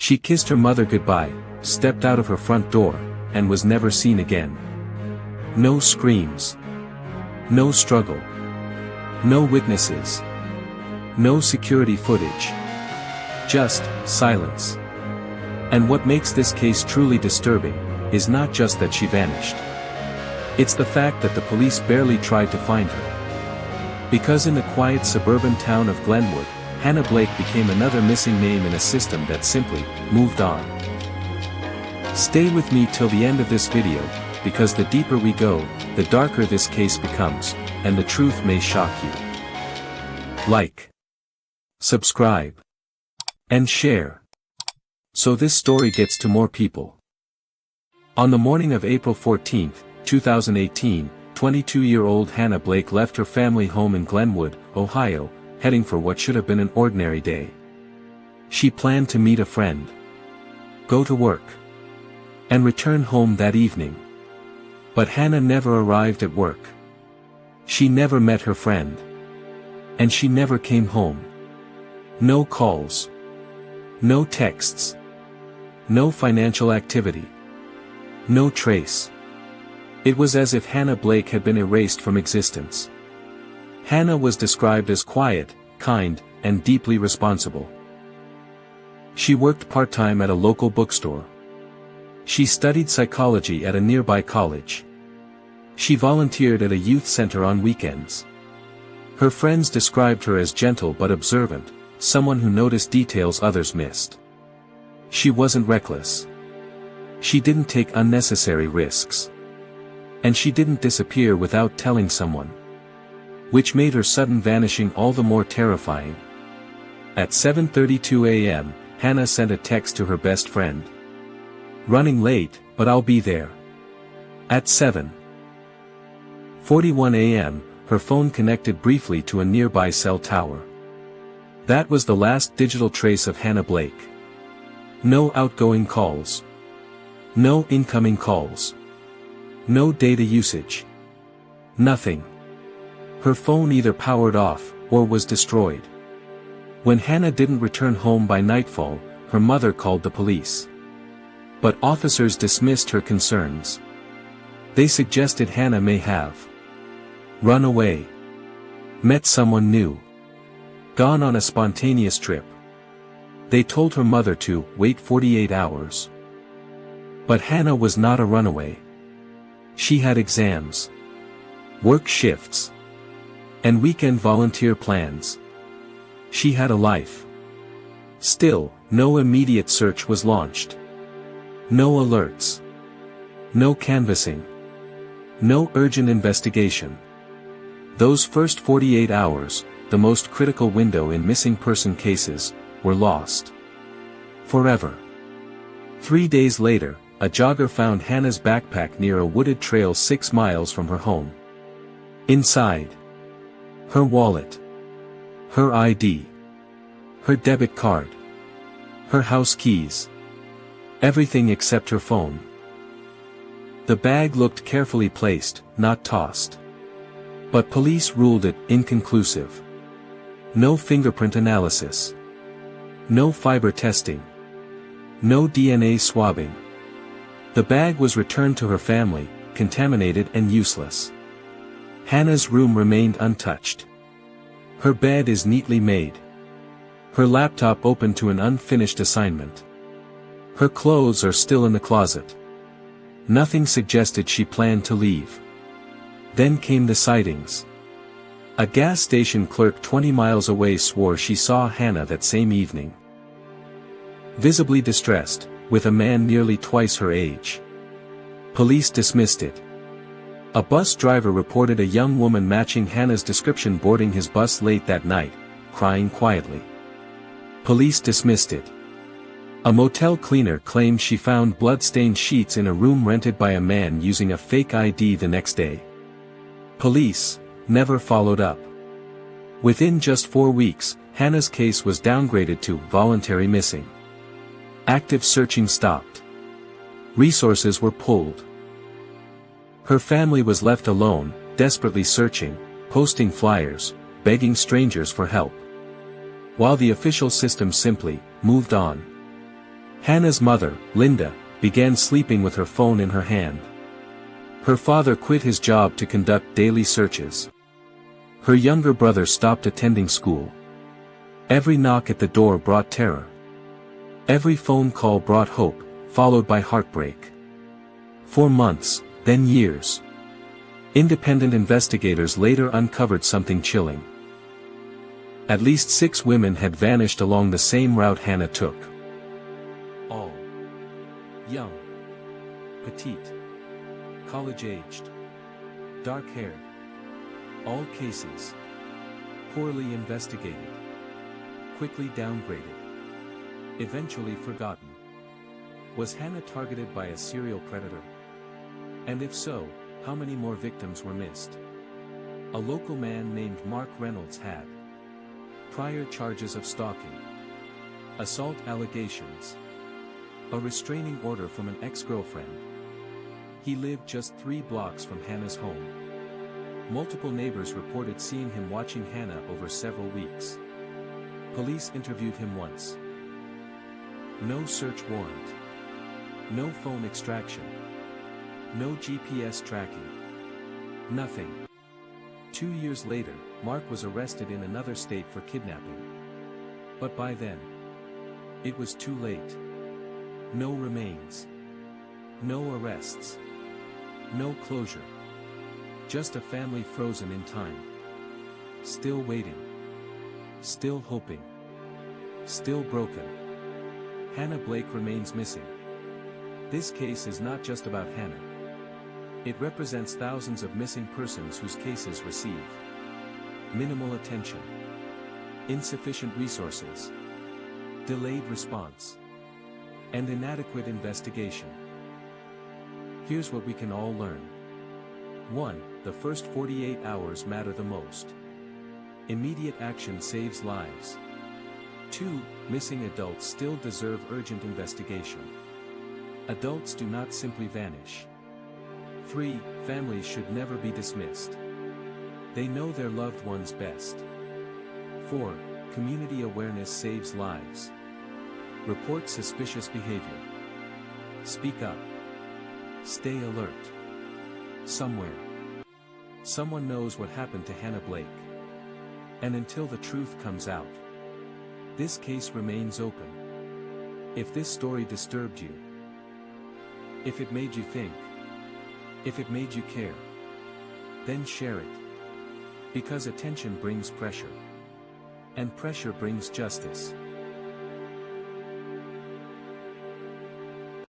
She kissed her mother goodbye, stepped out of her front door, and was never seen again. No screams. No struggle. No witnesses. No security footage. Just silence. And what makes this case truly disturbing is not just that she vanished. It's the fact that the police barely tried to find her. Because in the quiet suburban town of Glenwood, Hannah Blake became another missing name in a system that simply moved on. Stay with me till the end of this video, because the deeper we go, the darker this case becomes, and the truth may shock you. Like, subscribe, and share, so this story gets to more people. On the morning of April 14, 2018, 22-year-old Hannah Blake left her family home in Glenwood, Ohio, heading for what should have been an ordinary day. She planned to meet a friend, go to work, and return home that evening. But Hannah never arrived at work. She never met her friend. And she never came home. No calls. No texts. No financial activity. No trace. It was as if Hannah Blake had been erased from existence. Hannah was described as quiet, kind, and deeply responsible. She worked part-time at a local bookstore. She studied psychology at a nearby college. She volunteered at a youth center on weekends. Her friends described her as gentle but observant, someone who noticed details others missed. She wasn't reckless. She didn't take unnecessary risks. And she didn't disappear without telling someone. Which made her sudden vanishing all the more terrifying. At 7:32 a.m., Hannah sent a text to her best friend. "Running late, but I'll be there." At 7:41 a.m., her phone connected briefly to a nearby cell tower. That was the last digital trace of Hannah Blake. No outgoing calls. No incoming calls. No data usage. Nothing. Her phone either powered off, or was destroyed. When Hannah didn't return home by nightfall, her mother called the police. But officers dismissed her concerns. They suggested Hannah may have run away, met someone new, gone on a spontaneous trip. They told her mother to wait 48 hours. But Hannah was not a runaway. She had exams, work shifts, and weekend volunteer plans. She had a life. Still, no immediate search was launched. No alerts. No canvassing. No urgent investigation. Those first 48 hours, the most critical window in missing person cases, were lost. Forever. 3 days later, a jogger found Hannah's backpack near a wooded trail 6 miles from her home. Inside, her wallet, her ID, her debit card, her house keys. Everything except her phone. The bag looked carefully placed, not tossed. But police ruled it inconclusive. No fingerprint analysis. No fiber testing. No DNA swabbing. The bag was returned to her family, contaminated and useless. Hannah's room remained untouched. Her bed is neatly made. Her laptop open to an unfinished assignment. Her clothes are still in the closet. Nothing suggested she planned to leave. Then came the sightings. A gas station clerk 20 miles away swore she saw Hannah that same evening. Visibly distressed, with a man nearly twice her age. Police dismissed it. A bus driver reported a young woman matching Hannah's description boarding his bus late that night, crying quietly. Police dismissed it. A motel cleaner claimed she found blood-stained sheets in a room rented by a man using a fake ID the next day. Police never followed up. Within just 4 weeks, Hannah's case was downgraded to voluntary missing. Active searching stopped. Resources were pulled. Her family was left alone, desperately searching, posting flyers, begging strangers for help. While the official system simply moved on. Hannah's mother, Linda, began sleeping with her phone in her hand. Her father quit his job to conduct daily searches. Her younger brother stopped attending school. Every knock at the door brought terror. Every phone call brought hope, followed by heartbreak. For months, then years. Independent investigators later uncovered something chilling. At least 6 women had vanished along the same route Hannah took. All young, petite, college-aged, dark-haired. All cases poorly investigated, quickly downgraded, eventually forgotten. Was Hannah targeted by a serial predator? And if so, how many more victims were missed? A local man named Mark Reynolds had prior charges of stalking, assault allegations, a restraining order from an ex-girlfriend. He lived just 3 blocks from Hannah's home. Multiple neighbors reported seeing him watching Hannah over several weeks. Police interviewed him once. No search warrant. No phone extraction. No GPS tracking. Nothing. 2 years later, Mark was arrested in another state for kidnapping. But by then, it was too late. No remains. No arrests. No closure. Just a family frozen in time. Still waiting. Still hoping. Still broken. Hannah Blake remains missing. This case is not just about Hannah. It represents thousands of missing persons whose cases receive minimal attention, insufficient resources, delayed response, and inadequate investigation. Here's what we can all learn. 1. The first 48 hours matter the most. Immediate action saves lives. 2. Missing adults still deserve urgent investigation. Adults do not simply vanish. 3. Families should never be dismissed. They know their loved ones best. 4. Community awareness saves lives. Report suspicious behavior. Speak up. Stay alert. Somewhere, someone knows what happened to Hannah Blake. And until the truth comes out, this case remains open. If this story disturbed you, if it made you think, if it made you care, then share it. Because attention brings pressure. And pressure brings justice.